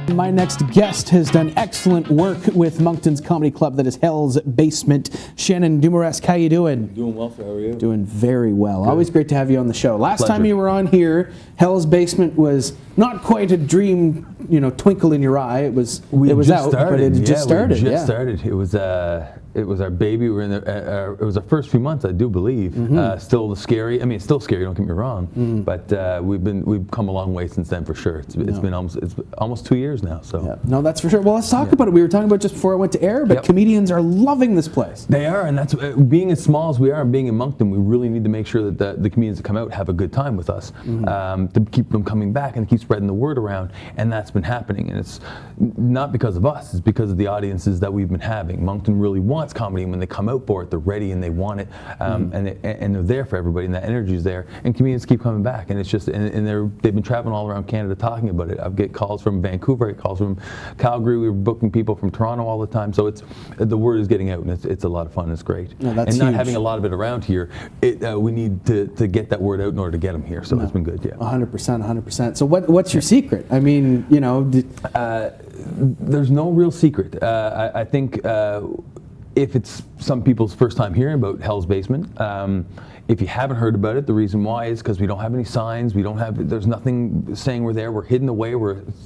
My next guest has done excellent work with Moncton's comedy club that is Hell's Basement. Shannon Dumaresque, how you doing? Doing well, sir. How are you? Doing very well. Good. Always great to have you on the show. Last Pleasure. time you were on here, Hell's Basement was not quite a dream, twinkle in your eye. It was out, but it just started. It just started. It was our baby. We were in it was our first few months, I do believe. Still scary. I mean, it's still scary. Don't get me wrong. But we've come a long way since then, for sure. It's been almost 2 years now. So yeah. No, that's for sure. Well, let's talk about it. We were talking about just before I went to air, but comedians are loving this place. They are, and that's being as small as we are, and being in Moncton, we really need to make sure that the comedians that come out have a good time with us, to keep them coming back and keep spreading the word around. And that's been happening, and it's not because of us. It's because of the audiences that we've been having. Moncton really wants comedy, and when they come out for it, they're ready and they want it, and they're there for everybody, and that energy is there. And comedians keep coming back, and it's just they've been traveling all around Canada talking about it. I get calls from Vancouver, I get calls from Calgary. We're booking people from Toronto all the time, so the word is getting out, and it's a lot of fun. It's great. No, that's and not huge. having a lot of it around here, we need to get that word out in order to get them here. So it's been good. Yeah, 100%. So what's your secret? I mean, there's no real secret. I think if it's some people's first time hearing about Hell's Basement, if you haven't heard about it, the reason why is because we don't have any signs. There's nothing saying we're there. We're hidden away.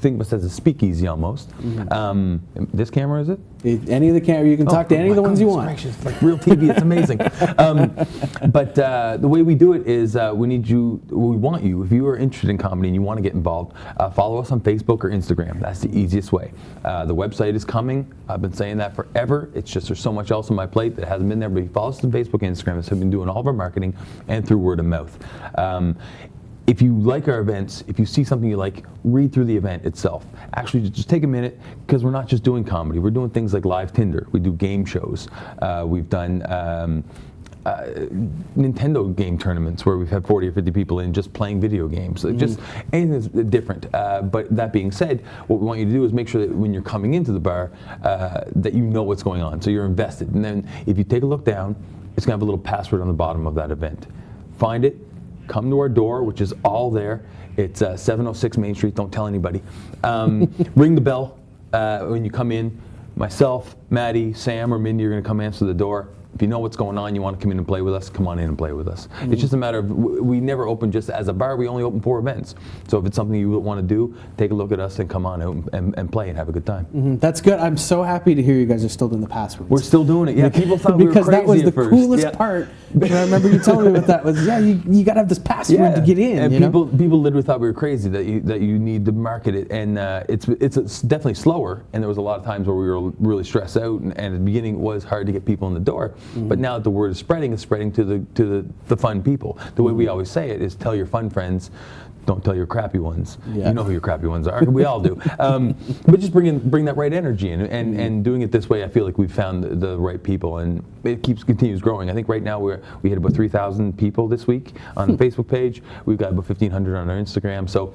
Think of us as a speakeasy almost. This camera, is it? Any of the camera, you can talk to any of the ones you want. Gracious, like real TV, it's amazing. But the way we do it is we want you, if you are interested in comedy and you want to get involved, follow us on Facebook or Instagram. That's the easiest way. The website is coming. I've been saying that forever. It's just there's so much else on my plate that hasn't been there, but you follow us on Facebook and Instagram. So we've been doing all of our marketing and through word of mouth. If you like our events, if you see something you like, read through the event itself. Actually, just take a minute, because we're not just doing comedy. We're doing things like live Tinder. We do game shows. We've done Nintendo game tournaments where we've had 40 or 50 people in just playing video games. So just anything that's different. But that being said, what we want you to do is make sure that when you're coming into the bar, that you know what's going on. So you're invested. And then if you take a look down, it's going to have a little password on the bottom of that event. Find it. Come to our door, which is all there. It's 706 Main Street. Don't tell anybody. Ring the bell when you come in. Myself, Maddie, Sam, or Mindy are going to come answer the door. If you know what's going on, you want to come in and play with us, come on in and play with us. It's just a matter of, we never open just as a bar, we only open 4 events. So if it's something you want to do, take a look at us and come on out and play and have a good time. That's good. I'm so happy to hear you guys are still doing the passwords. We're still doing it. Yeah, people thought we were crazy that was the at first. coolest part. And I remember you telling me about that was, you got to have this password to get in. And people literally thought we were crazy, that you need to market it. And it's definitely slower. And there was a lot of times where we were really stressed out. And at the beginning it was hard to get people in the door. But now that the word is spreading, it's spreading to the fun people. The way we always say it is, tell your fun friends, don't tell your crappy ones. You know who your crappy ones are. We all do. But just bring that right energy in, and doing it this way, I feel like we've found the right people, and it continues growing. I think right now we hit about 3,000 people this week on the Facebook page. We've got about 1,500 on our Instagram. So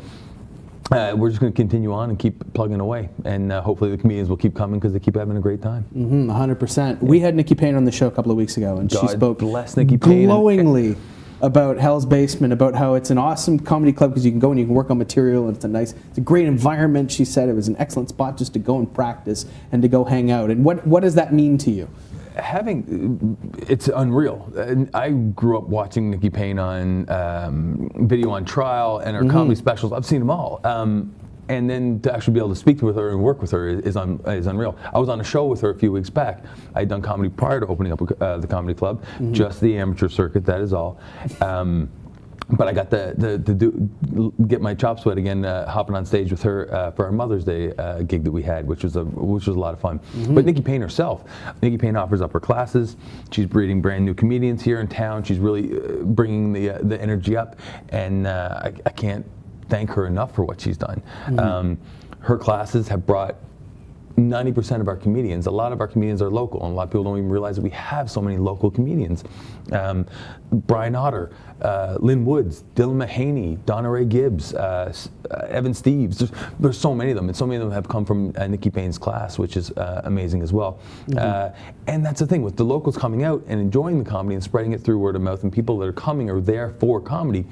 we're just going to continue on and keep plugging away, and hopefully the comedians will keep coming because they keep having a great time. 100%. We had Nikki Payne on the show a couple of weeks ago, and she spoke glowingly about Hell's Basement, about how it's an awesome comedy club because you can go and you can work on material, and it's a great environment. She said it was an excellent spot just to go and practice and to go hang out. And what does that mean to you? It's unreal. I grew up watching Nikki Payne on Video on Trial and her comedy specials. I've seen them all. And then to actually be able to speak with her and work with her is unreal. I was on a show with her a few weeks back. I had done comedy prior to opening up the comedy club, just the amateur circuit, that is all. But I got to get my chops wet again, hopping on stage with her for our Mother's Day gig that we had, which was a lot of fun. But Nikki Payne herself, Nikki Payne offers up her classes. She's breeding brand new comedians here in town. She's really bringing the energy up, and I can't thank her enough for what she's done. Her classes have brought 90% of our comedians. A lot of our comedians are local, and a lot of people don't even realize that we have so many local comedians. Brian Otter, Lynn Woods, Dylan Mahaney, Donna Ray Gibbs, Evan Steves. There's so many of them, and so many of them have come from Nikki Payne's class, which is amazing as well. And that's the thing, with the locals coming out and enjoying the comedy and spreading it through word of mouth, and people that are coming are there for comedy.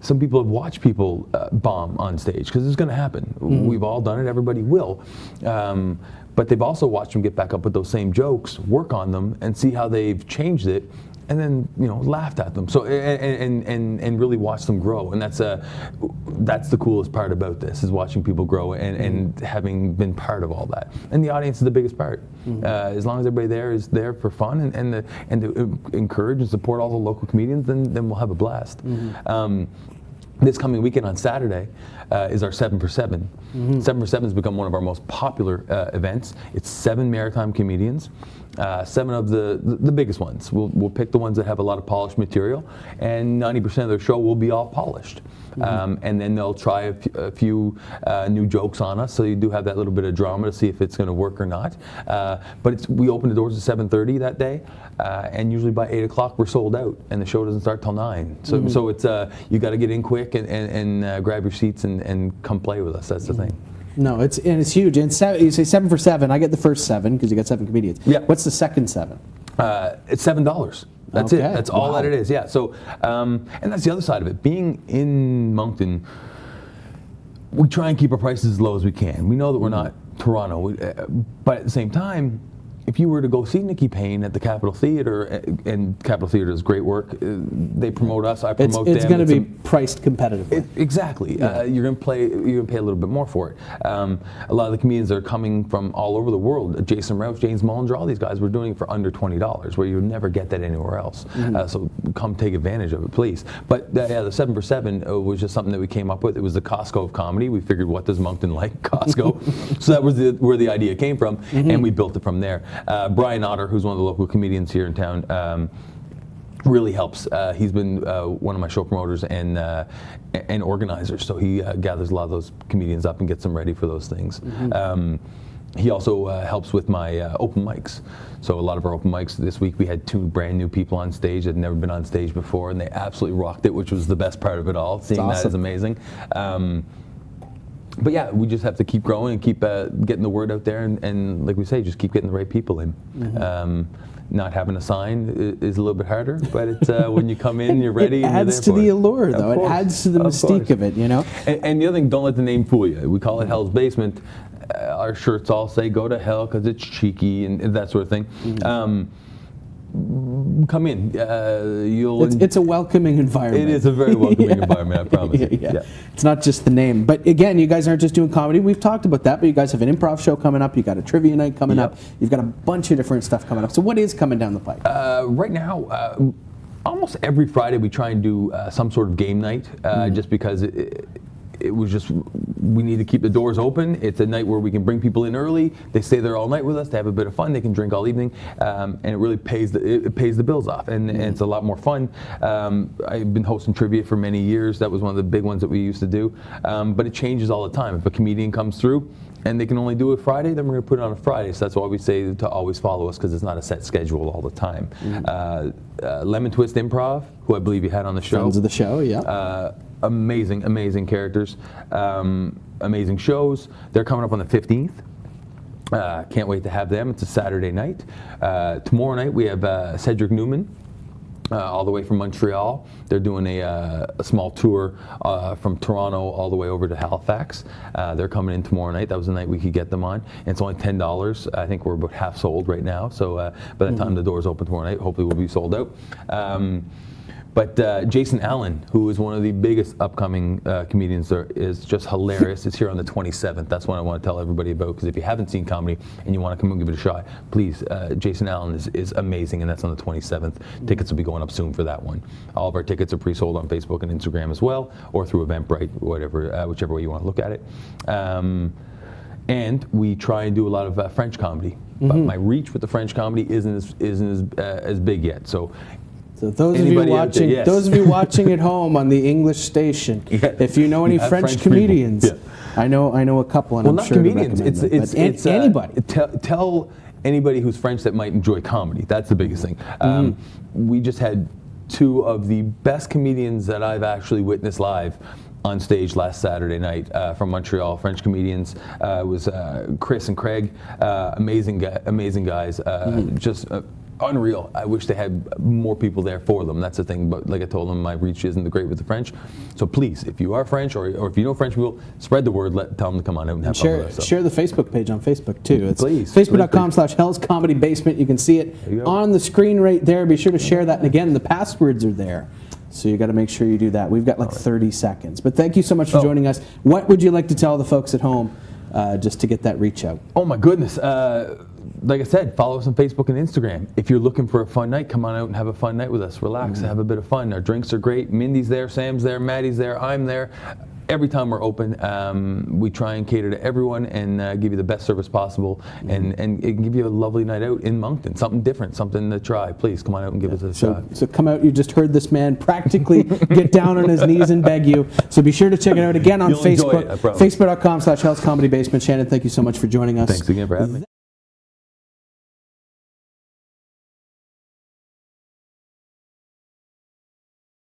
some people have watched people bomb on stage, because it's going to happen. We've all done it. Everybody will. But they've also watched them get back up with those same jokes, work on them, and see how they've changed it, and then laughed at them. So and really watch them grow. And that's the coolest part about this, is watching people grow and having been part of all that. And the audience is the biggest part. As long as everybody there is there for fun and to encourage and support all the local comedians, then we'll have a blast. This coming weekend on Saturday is our 7 for 7. 7 for 7 has become one of our most popular events. It's 7 maritime comedians, 7 of the biggest ones. We'll pick the ones that have a lot of polished material, and 90% of their show will be all polished. And then they'll try a few new jokes on us, so you do have that little bit of drama to see if it's going to work or not. But we open the doors at 7:30 that day, and usually by 8 o'clock we're sold out, and the show doesn't start till 9. So it's you got to get in quick and grab your seats and come play with us. That's the thing. No, it's huge. And you say 7 for 7. I get the first 7 because you got 7 comedians. Yeah. What's the second 7? It's $7. That's it. That's all that it is. Yeah. So, and that's the other side of it. Being in Moncton, we try and keep our prices as low as we can. We know that we're not Toronto, but at the same time, if you were to go see Nikki Payne at the Capitol Theatre, and Capitol Theatre does great work, they promote us, I promote them. It's going to be priced competitively. Exactly. Yeah. You're going to pay a little bit more for it. A lot of the comedians are coming from all over the world. Jason Rouse, James Mullinger, all these guys were doing it for under $20, where you would never get that anywhere else. So come take advantage of it, please. But the 7 for 7 was just something that we came up with. It was the Costco of comedy. We figured, what does Moncton like? Costco. So that was where the idea came from, and we built it from there. Brian Otter, who's one of the local comedians here in town, really helps. He's been one of my show promoters and organizers, so he gathers a lot of those comedians up and gets them ready for those things. He also helps with my open mics. So a lot of our open mics this week, we had 2 brand new people on stage that had never been on stage before, and they absolutely rocked it, which was the best part of it all. Seeing that is amazing. But yeah, we just have to keep growing and keep getting the word out there, and like we say, just keep getting the right people in. Not having a sign is a little bit harder, but it's when you come in, you're ready. It adds to the allure, though. It adds to the mystique of it, And the other thing, don't let the name fool you. We call it Hell's Basement. Our shirts all say "Go to Hell" because it's cheeky and that sort of thing. Come in. It's a welcoming environment. It is a very welcoming environment, I promise. Yeah. It's not just the name. But again, you guys aren't just doing comedy. We've talked about that, but you guys have an improv show coming up. You've got a trivia night coming up. You've got a bunch of different stuff coming up. So what is coming down the pipe? Right now, almost every Friday we try and do some sort of game night, just because it was just, we need to keep the doors open. It's a night where we can bring people in early. They stay there all night with us. They have a bit of fun. They can drink all evening, and it really pays the bills off. And it's a lot more fun. I've been hosting trivia for many years. That was one of the big ones that we used to do. But it changes all the time. If a comedian comes through and they can only do it Friday, then we're going to put it on a Friday. So that's why we say to always follow us, because it's not a set schedule all the time. Lemon Twist Improv, who I believe you had on the show. Friends of the show, yeah. Amazing characters, amazing shows. They're coming up on the 15th. Can't wait to have them. It's a Saturday night. Tomorrow night we have Cedric Newman, all the way from Montreal. They're doing a small tour from Toronto all the way over to Halifax. They're coming in tomorrow night. That was the night we could get them on. And it's only $10. I think we're about half sold right now. So by the time the doors open tomorrow night, hopefully we'll be sold out. But Jason Allen, who is one of the biggest upcoming comedians, is just hilarious. It's here on the 27th. That's what I want to tell everybody about, because if you haven't seen comedy and you want to come and give it a shot, please, Jason Allen is amazing, and that's on the 27th. Tickets will be going up soon for that one. All of our tickets are pre-sold on Facebook and Instagram as well, or through Eventbrite, whichever way you want to look at it. And we try and do a lot of French comedy, but my reach with the French comedy isn't as big yet. So those of you watching at home on the English station, if you know any French comedians, I know a couple, and I'm sure comedians. It's anybody. Tell anybody who's French that might enjoy comedy. That's the biggest thing. We just had 2 of the best comedians that I've actually witnessed live on stage last Saturday night from Montreal, French comedians. It was Chris and Craig, amazing guys. Just unreal. I wish they had more people there for them. That's the thing. But like I told them, my reach isn't the great with the French. So please, if you are French or if you know French people, spread the word. Tell them to come on out and have fun with us. So. Share the Facebook page on Facebook too. It's please. Facebook.com/Hell's Comedy Basement. You can see it on the screen right there. Be sure to share that. And again, the passwords are there. So you got to make sure you do that. We've got like 30 seconds. But thank you so much for joining us. What would you like to tell the folks at home just to get that reach out? Oh my goodness. Like I said, follow us on Facebook and Instagram. If you're looking for a fun night, come on out and have a fun night with us. Relax, have a bit of fun. Our drinks are great. Mindy's there, Sam's there, Maddie's there, I'm there. Every time we're open, we try and cater to everyone and give you the best service possible and give you a lovely night out in Moncton. Something different, something to try. Please come on out and give us a shot. So come out. You just heard this man practically get down on his knees and beg you. So be sure to check it out again on Facebook. Facebook.com/Hell's Comedy Basement. Shannon, thank you so much for joining us. Thanks again for having me.